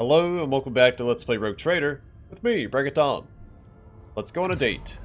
Hello and welcome back to Let's Play Rogue Trader with me, Bring It On. Let's go on a date.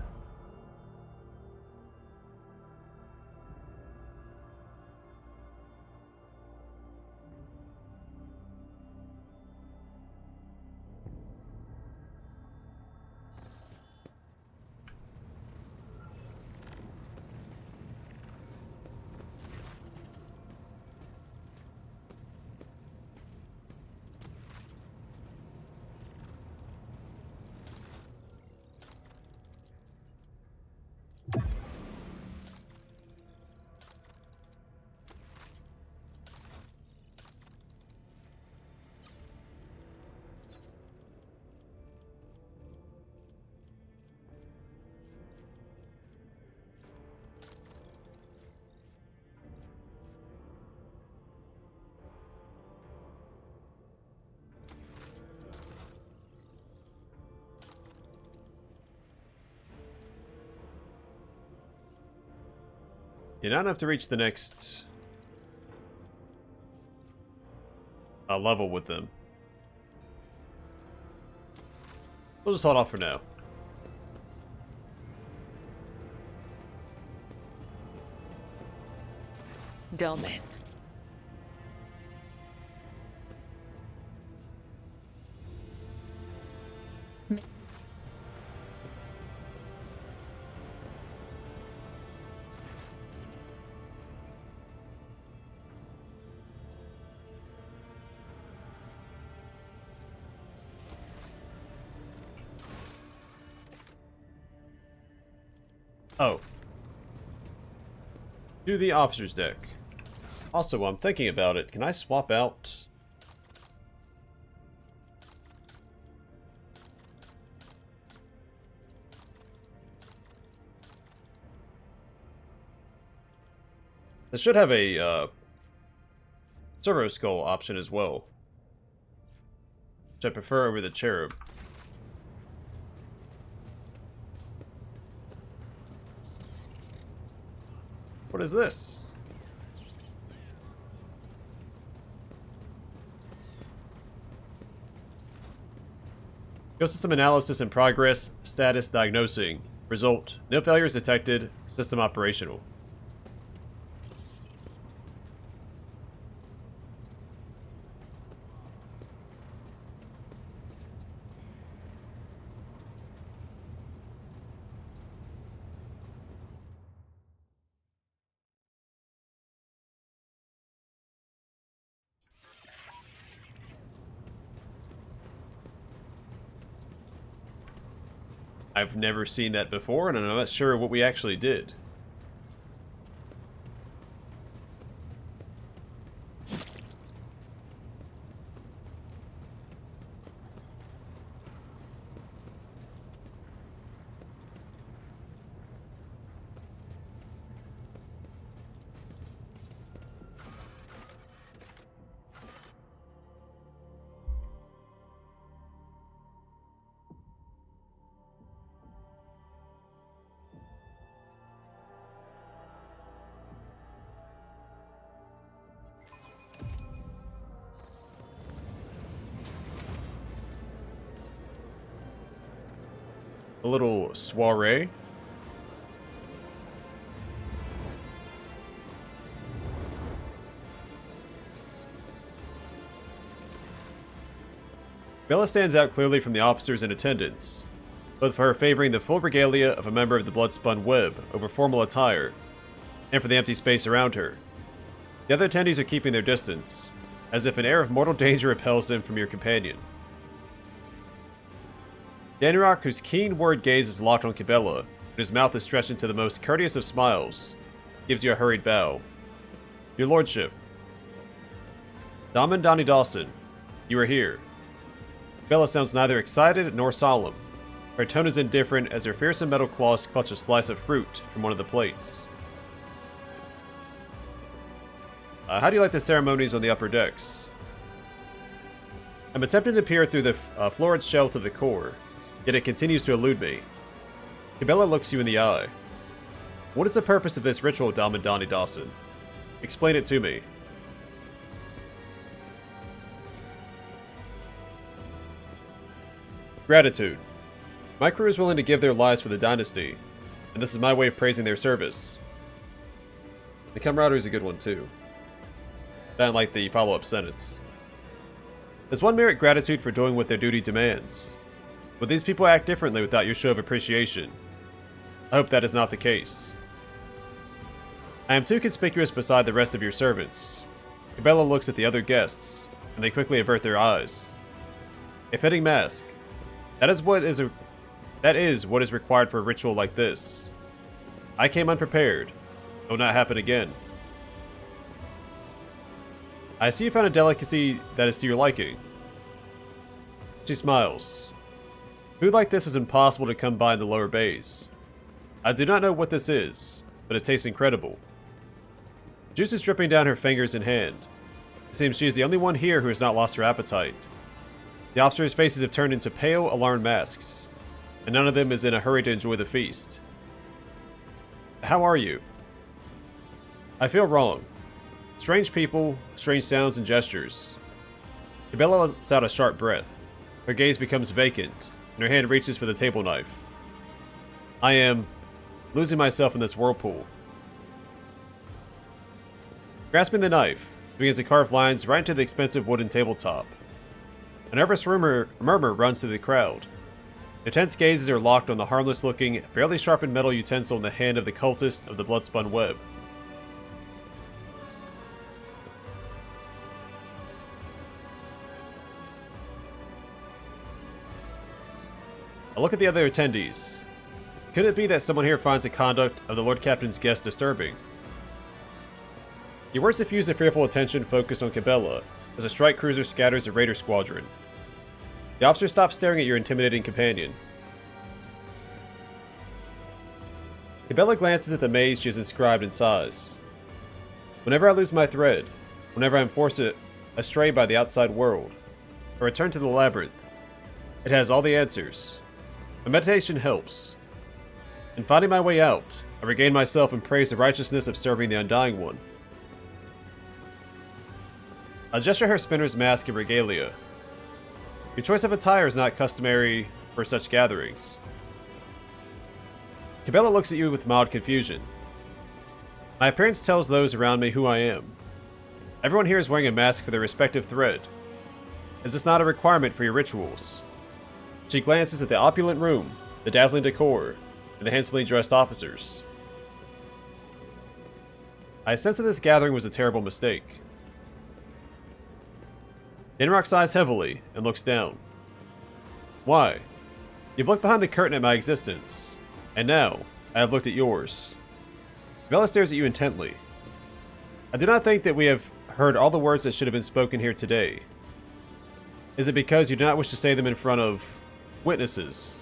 You now have to reach the next level with them. We'll just hold off for now. Domin. Oh. Do the officer's deck. Also, while I'm thinking about it, can I swap out... This should have a servo skull option as well, which I prefer over the cherub. What is this? Ghost system analysis in progress, status diagnosing. Result, no failures detected, system operational. I've never seen that before, and I'm not sure what we actually did. A little soiree. Kibellah stands out clearly from the officers in attendance, both for her favoring the full regalia of a member of the Bloodspun Web over formal attire, and for the empty space around her. The other attendees are keeping their distance, as if an air of mortal danger repels them from your companion. Danrock, whose keen word gaze is locked on Kibellah, and his mouth is stretched into the most courteous of smiles, gives you a hurried bow. Your lordship. Daman Donnie Dawson, you are here. Kibellah sounds neither excited nor solemn. Her tone is indifferent as her fearsome metal claws clutch a slice of fruit from one of the plates. How do you like the ceremonies on the upper decks? I'm attempting to peer through the florid shell to the core, yet it continues to elude me. Kibellah looks you in the eye. What is the purpose of this ritual, Daman Donnie Dawson? Explain it to me. Gratitude. My crew is willing to give their lives for the dynasty, and this is my way of praising their service. The camaraderie is a good one too. I don't like the follow-up sentence. Does one merit gratitude for doing what their duty demands? Would these people act differently without your show of appreciation? I hope that is not the case. I am too conspicuous beside the rest of your servants. Kibellah looks at the other guests, and they quickly avert their eyes. A fitting mask. That is what is required for a ritual like this. I came unprepared. It will not happen again. I see you found a delicacy that is to your liking. She smiles. Food like this is impossible to come by in the lower bays. I do not know what this is, but it tastes incredible. Juice is dripping down her fingers and hand. It seems she is the only one here who has not lost her appetite. The officers' faces have turned into pale, alarmed masks, and none of them is in a hurry to enjoy the feast. How are you? I feel wrong. Strange people, strange sounds and gestures. Kibellah lets out a sharp breath. Her gaze becomes vacant, and her hand reaches for the table knife. I am losing myself in this whirlpool. Grasping the knife, she begins to carve lines right into the expensive wooden tabletop. A nervous murmur runs through the crowd. Their tense gazes are locked on the harmless-looking, barely sharpened metal utensil in the hand of the cultist of the blood-spun web. I look at the other attendees. Could it be that someone here finds the conduct of the Lord Captain's guest disturbing? Your words diffuse a fearful attention focused on Kibellah as a strike cruiser scatters a raider squadron. The officer stops staring at your intimidating companion. Kibellah glances at the maze she has inscribed in size. Whenever I lose my thread, whenever I am forced astray by the outside world, I return to the labyrinth. It has all the answers. My meditation helps. In finding my way out, I regain myself and praise the righteousness of serving the Undying One. I gesture her spinner's mask and regalia. Your choice of attire is not customary for such gatherings. Kibellah looks at you with mild confusion. My appearance tells those around me who I am. Everyone here is wearing a mask for their respective thread. Is this not a requirement for your rituals? She glances at the opulent room, the dazzling decor, and the handsomely dressed officers. I sense that this gathering was a terrible mistake. Denrock sighs heavily and looks down. Why? You've looked behind the curtain at my existence, and now I have looked at yours. Kibellah stares at you intently. I do not think that we have heard all the words that should have been spoken here today. Is it because you do not wish to say them in front of witnesses?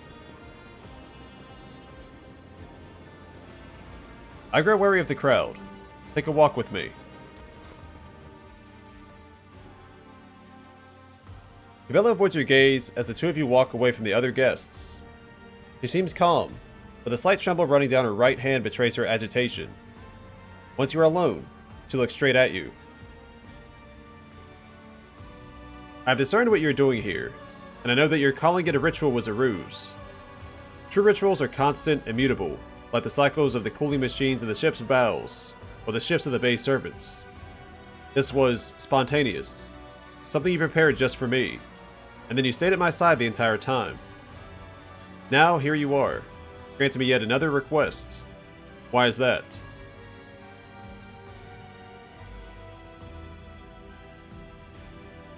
I grow wary of the crowd. Take a walk with me. Kibellah avoids your gaze as the two of you walk away from the other guests. She seems calm, but the slight tremble running down her right hand betrays her agitation. Once you are alone, she looks straight at you. I have discerned what you are doing here, and I know that your calling it a ritual was a ruse. True rituals are constant and mutable, like the cycles of the cooling machines in the ship's bowels, or the shifts of the bay servants. This was spontaneous, something you prepared just for me, and then you stayed at my side the entire time. Now, here you are, granting me yet another request. Why is that?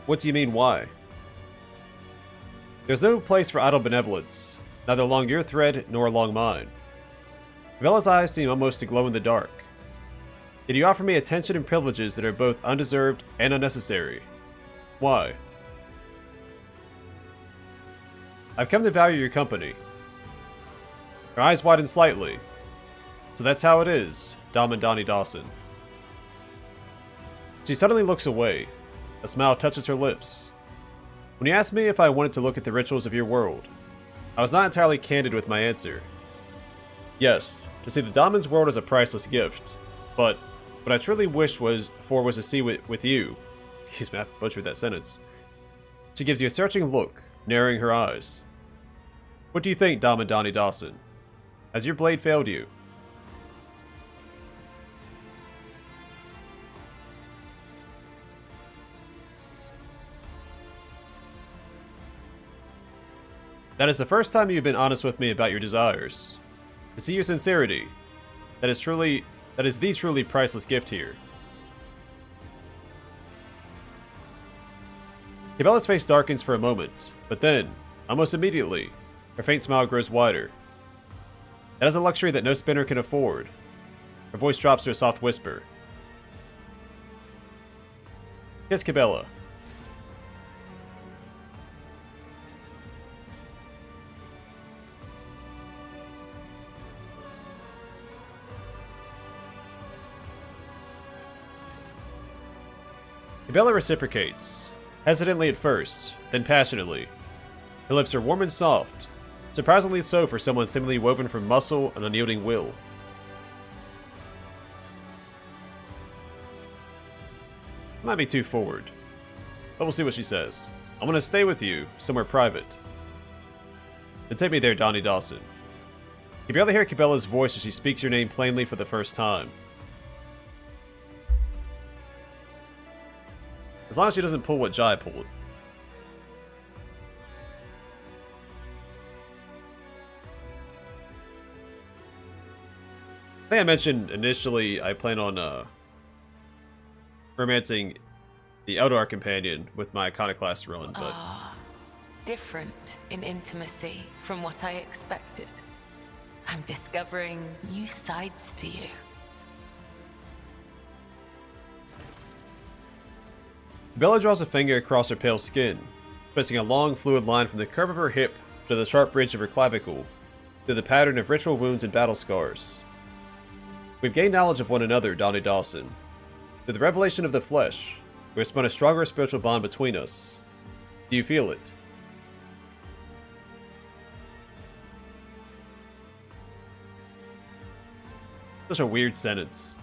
What do you mean, why? There's no place for idle benevolence, neither along your thread nor along mine. Kibellah's eyes seem almost to glow in the dark. Yet you offer me attention and privileges that are both undeserved and unnecessary. Why? I've come to value your company. Her eyes widen slightly. So that's how it is, Dom and Donnie Dawson. She suddenly looks away. A smile touches her lips. When you asked me if I wanted to look at the rituals of your world, I was not entirely candid with my answer. Yes, to see the Damon's world is a priceless gift, but what I truly wished was to see with you. Excuse me, I butchered that sentence. She gives you a searching look, narrowing her eyes. What do you think, Dom and Donnie Dawson? Has your blade failed you? That is the first time you've been honest with me about your desires. To see your sincerity, that is the truly priceless gift here. Kibella's face darkens for a moment, but then, almost immediately, her faint smile grows wider. That is a luxury that no spinner can afford. Her voice drops to a soft whisper. Kiss Kibellah. Kibellah reciprocates, hesitantly at first, then passionately. Her lips are warm and soft, surprisingly so for someone seemingly woven from muscle and unyielding will. Might be too forward, but we'll see what she says. I want to stay with you, somewhere private. Then take me there, Donnie Dawson. You barely hear Kibellah's voice as she speaks your name plainly for the first time. As long as she doesn't pull what Jai pulled. I think I mentioned initially I plan on romancing the Eldar companion with my Iconoclast run, but... different in intimacy from what I expected. I'm discovering new sides to you. Bella draws a finger across her pale skin, tracing a long fluid line from the curve of her hip to the sharp ridge of her clavicle, through the pattern of ritual wounds and battle scars. We've gained knowledge of one another, Donnie Dawson. Through the revelation of the flesh, we have spun a stronger spiritual bond between us. Do you feel it? Such a weird sentence.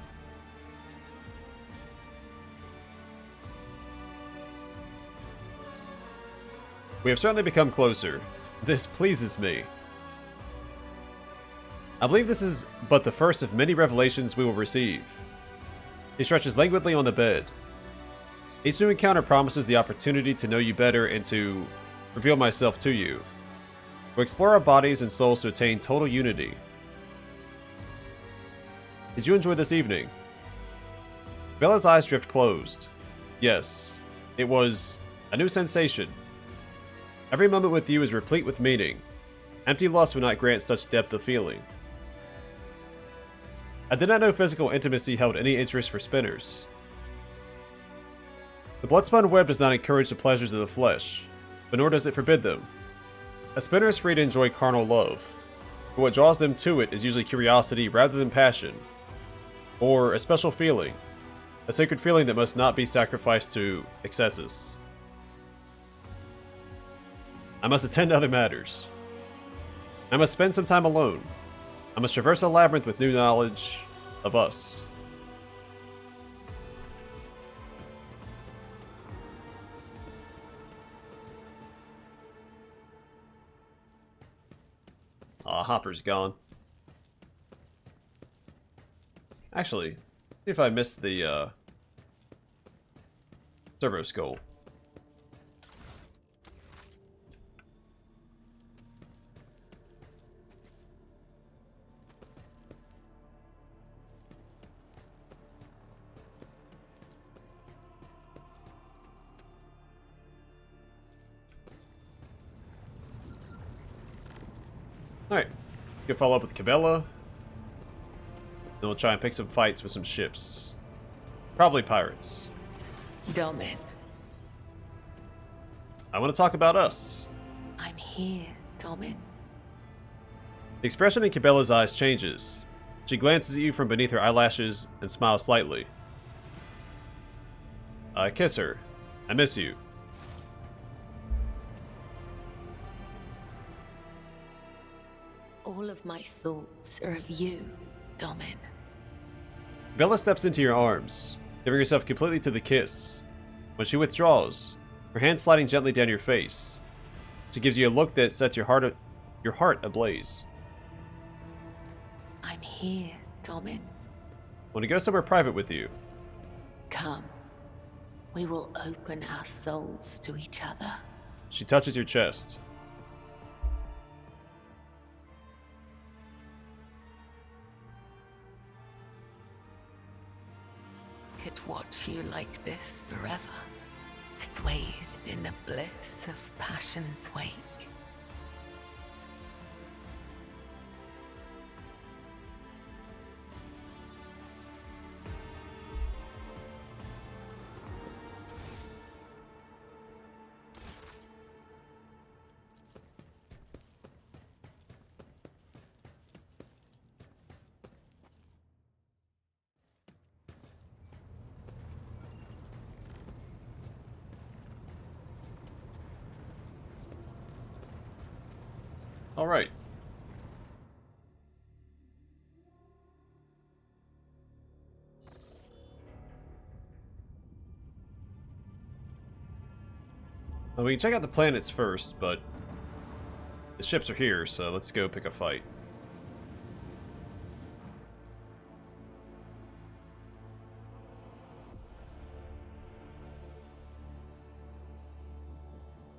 We have certainly become closer. This pleases me. I believe this is but the first of many revelations we will receive. He stretches languidly on the bed. Each new encounter promises the opportunity to know you better and to reveal myself to you. We'll explore our bodies and souls to attain total unity. Did you enjoy this evening? Bella's eyes drift closed. Yes, it was a new sensation. Every moment with you is replete with meaning. Empty lust would not grant such depth of feeling. I did not know physical intimacy held any interest for spinners. The bloodspun web does not encourage the pleasures of the flesh, but nor does it forbid them. A spinner is free to enjoy carnal love, but what draws them to it is usually curiosity rather than passion, or a special feeling, a sacred feeling that must not be sacrificed to excesses. I must attend to other matters. I must spend some time alone. I must traverse a labyrinth with new knowledge of us. Aw, Hopper's gone. Actually, see if I missed the servo skull. Alright, we can follow up with Kibellah. Then we'll try and pick some fights with some ships. Probably pirates. Domin. I want to talk about us. I'm here, Domin. The expression in Kibellah's eyes changes. She glances at you from beneath her eyelashes and smiles slightly. I kiss her. I miss you. All of my thoughts are of you, Domin. Bella steps into your arms, giving herself completely to the kiss. When she withdraws, her hand sliding gently down your face, she gives you a look that sets your heart your heart ablaze. I'm here, Domin. Want to go somewhere private with you? Come. We will open our souls to each other. She touches your chest. Could watch you like this forever, swathed in the bliss of passion's wake. All right. Well, we can check out the planets first, but the ships are here, so let's go pick a fight.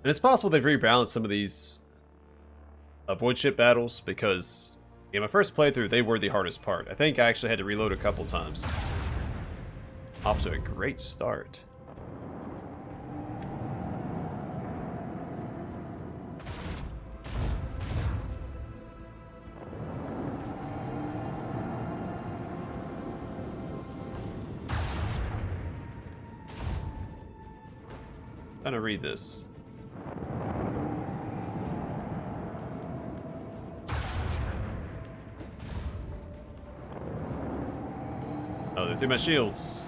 And it's possible they've rebalanced some of these voidship battles, because in my first playthrough, they were the hardest part. I think I actually had to reload a couple times. Off to a great start. Trying to read this. Oh, they're through my shields.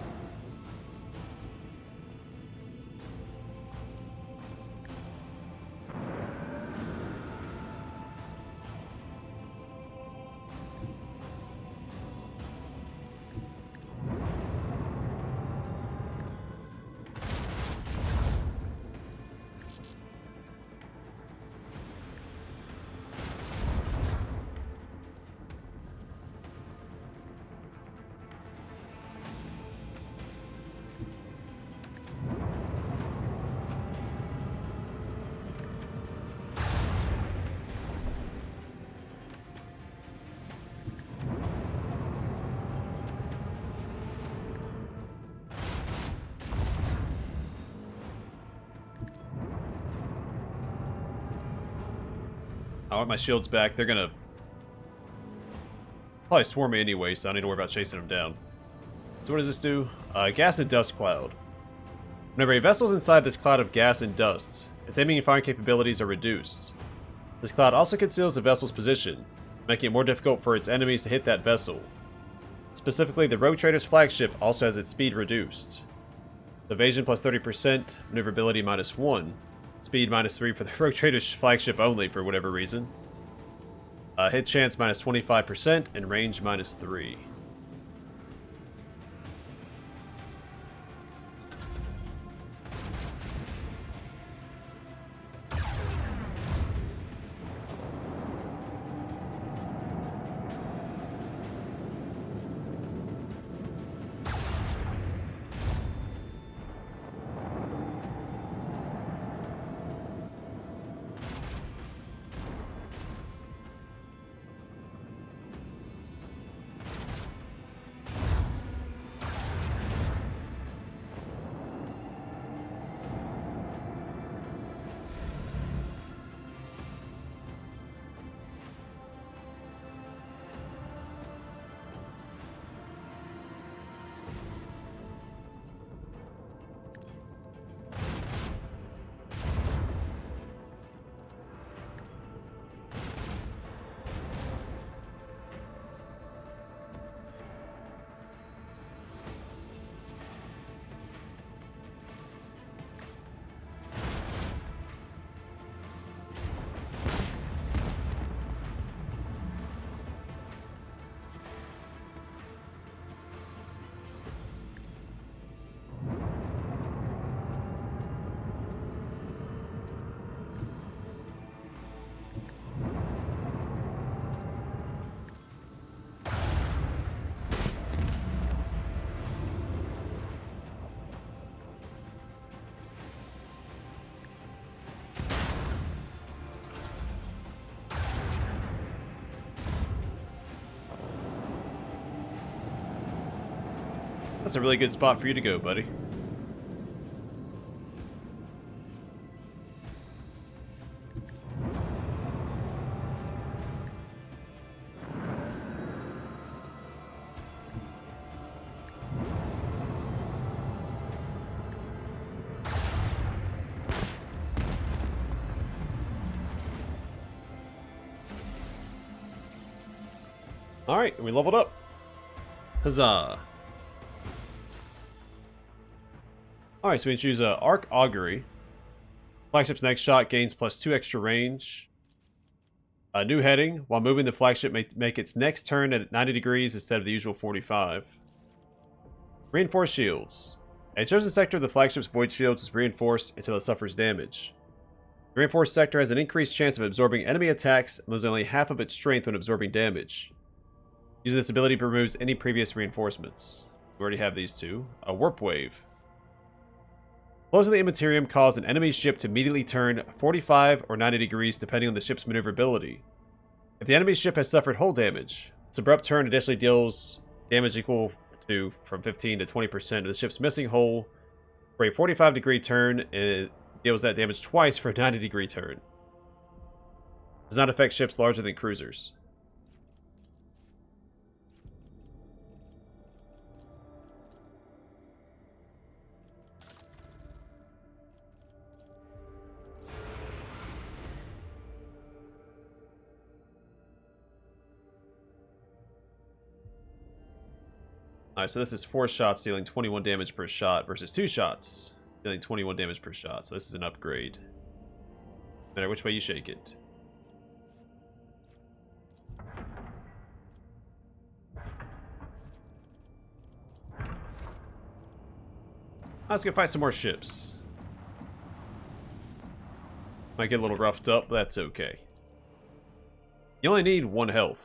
I want my shields back. They're gonna probably swarm me anyway, so I don't need to worry about chasing them down. So what does this do? Gas and dust cloud. Whenever a vessel is inside this cloud of gas and dust, its aiming and firing capabilities are reduced. This cloud also conceals the vessel's position, making it more difficult for its enemies to hit that vessel. Specifically, the Rogue Trader's Flagship also has its speed reduced. Evasion plus 30%, maneuverability minus 1. Speed minus 3 for the Rogue Trader's Flagship only, for whatever reason. Hit chance minus 25%, and range minus 3. That's a really good spot for you to go, buddy. Alright, we leveled up. Huzzah. Alright, so we choose Arc Augury. Flagship's next shot gains +2 extra range. A new heading. While moving, the flagship may make its next turn at 90 degrees instead of the usual 45. Reinforced shields. A chosen sector of the flagship's void shields is reinforced until it suffers damage. The reinforced sector has an increased chance of absorbing enemy attacks and loses only half of its strength when absorbing damage. Using this ability removes any previous reinforcements. We already have these two. A Warp Wave. Flows of the Immaterium cause an enemy ship to immediately turn 45 or 90 degrees depending on the ship's maneuverability. If the enemy ship has suffered hull damage, its abrupt turn additionally deals damage equal to from 15 to 20% of the ship's missing hull for a 45 degree turn, and it deals that damage twice for a 90 degree turn. Does not affect ships larger than cruisers. Alright, so this is 4 shots dealing 21 damage per shot versus 2 shots dealing 21 damage per shot. So this is an upgrade. No matter which way you shake it. Let's go fight some more ships. Might get a little roughed up, but that's okay. You only need 1 health.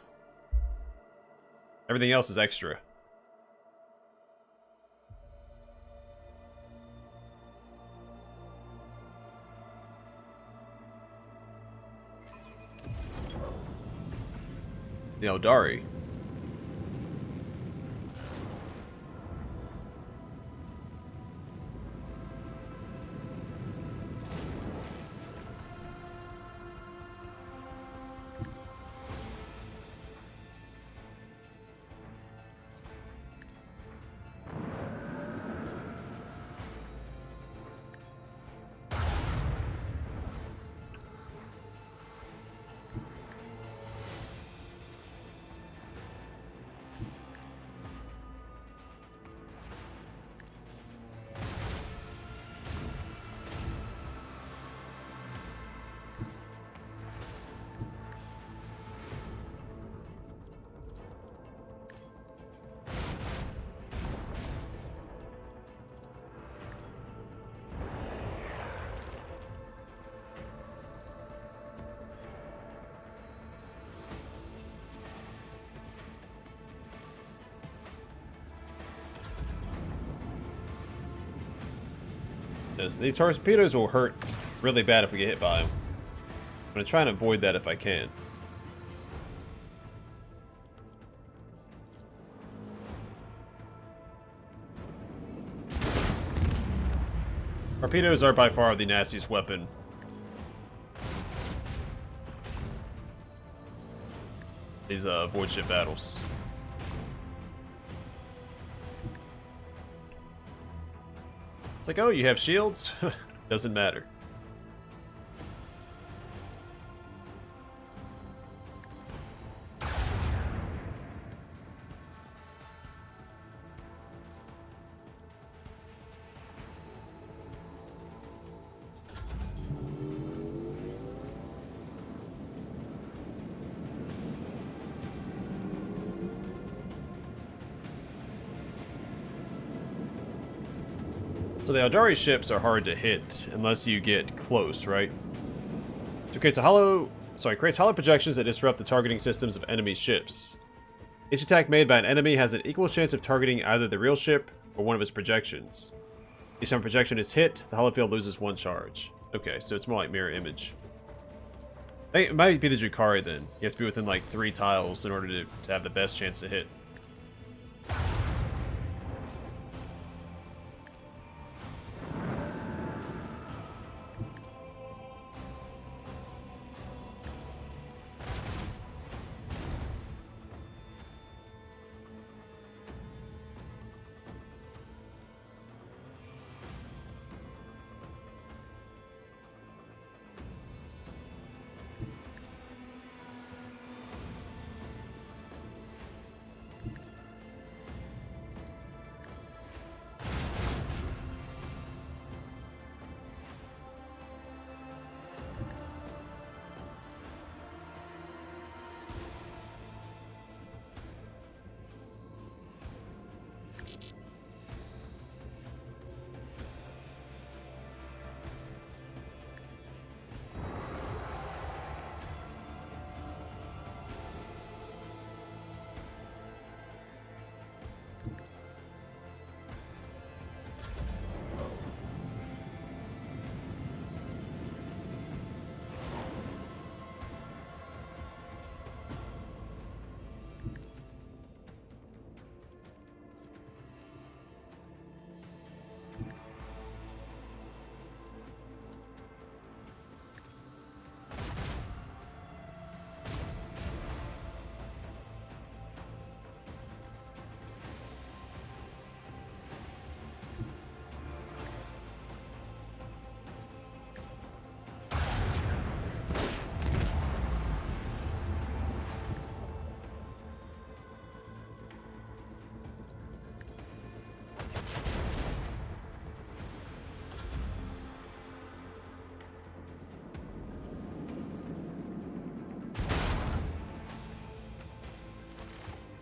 Everything else is extra. The Eldari. These torpedoes will hurt really bad if we get hit by them. I'm going to try and avoid that if I can. Torpedoes are by far the nastiest weapon. These void ship battles. It's like, oh, you have shields? Doesn't matter. So the Eldari ships are hard to hit unless you get close, right? So it creates hollow projections that disrupt the targeting systems of enemy ships. Each attack made by an enemy has an equal chance of targeting either the real ship or one of its projections. Each time a projection is hit, the hollow field loses 1 charge. Okay, so it's more like mirror image. I think it might be the Drukhari then. You have to be within like 3 tiles in order to have the best chance to hit.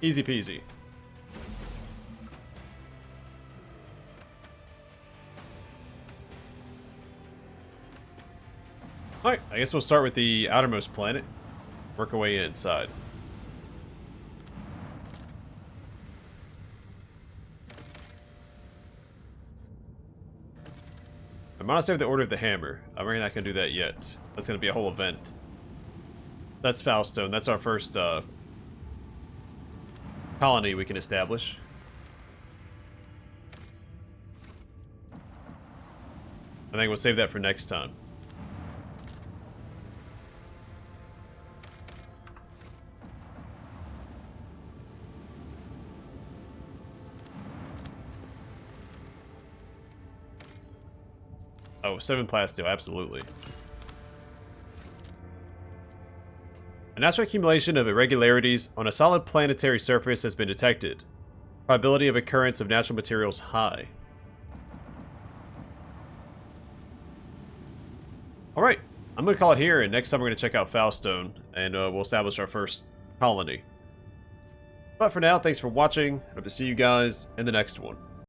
Easy peasy. Alright, I guess we'll start with the outermost planet. Work our way inside. I might save the Order of the Hammer. I'm really not going to do that yet. That's going to be a whole event. That's Foulstone. That's our first colony we can establish. I think we'll save that for next time. Oh, 7 plasteel, absolutely. A natural accumulation of irregularities on a solid planetary surface has been detected. Probability of occurrence of natural materials high. Alright, I'm going to call it here, and next time we're going to check out Foulstone, and we'll establish our first colony. But for now, thanks for watching. Hope to see you guys in the next one.